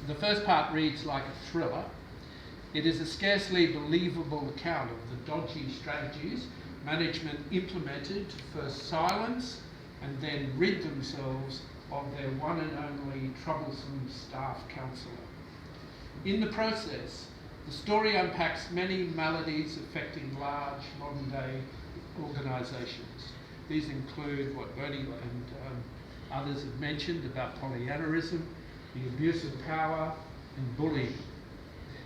The first part reads like a thriller. It is a scarcely believable account of the dodgy strategies management implemented to first silence and then rid themselves of their one and only troublesome staff counsellor. In the process, the story unpacks many maladies affecting large modern-day organisations. These include what Bernie and others have mentioned about polyanerism, the abuse of power, and bullying.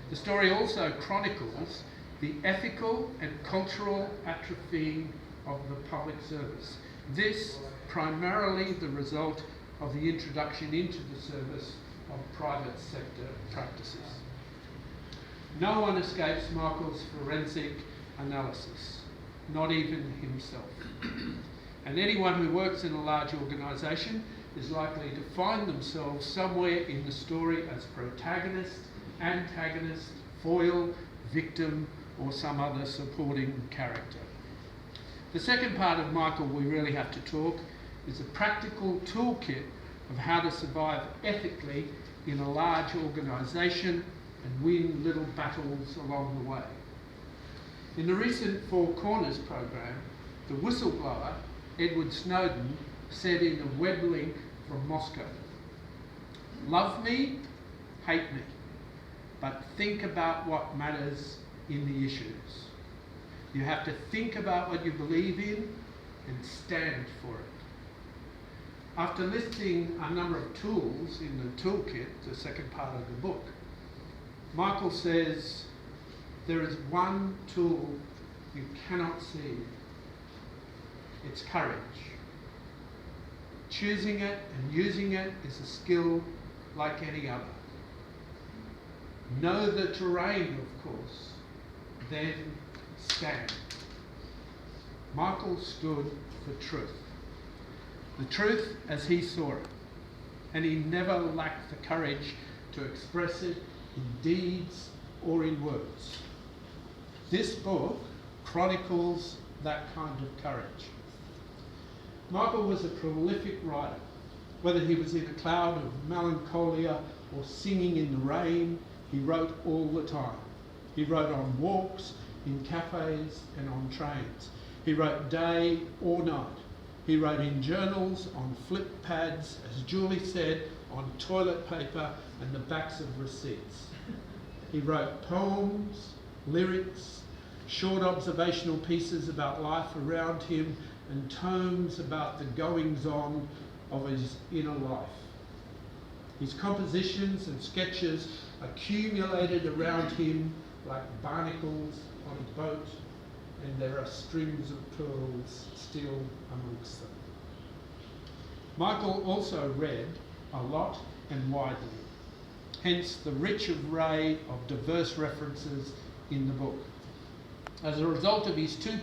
The story also chronicles the ethical and cultural atrophying of the public service. This primarily the result of the introduction into the service of private sector practices. No one escapes Michael's forensic analysis, not even himself. And anyone who works in a large organisation is likely to find themselves somewhere in the story as protagonist, antagonist, foil, victim, or some other supporting character. The second part of Michael We Really Have to Talk is a practical toolkit of how to survive ethically in a large organisation and win little battles along the way. In the recent Four Corners program, the whistleblower, Edward Snowden, said in a web link from Moscow, "Love me, hate me, but think about what matters in the issues. You have to think about what you believe in and stand for it." After listing a number of tools in the toolkit, the second part of the book, Michael says there is one tool you cannot see. It's courage. Choosing it and using it is a skill like any other. Know the terrain, of course, then stand. Michael stood for truth. The truth as he saw it, and he never lacked the courage to express it in deeds or in words. This book chronicles that kind of courage. Michael was a prolific writer. Whether he was in a cloud of melancholia or singing in the rain, he wrote all the time. He wrote on walks, in cafes and on trains. He wrote day or night. He wrote in journals, on flip pads, as Julie said, on toilet paper and the backs of receipts. He wrote poems, lyrics, short observational pieces about life around him, and tomes about the goings-on of his inner life. His compositions and sketches accumulated around him like barnacles on a boat, and there are strings of pearls still amongst them. Michael also read a lot and widely, hence the rich array of diverse references in the book. As a result of his two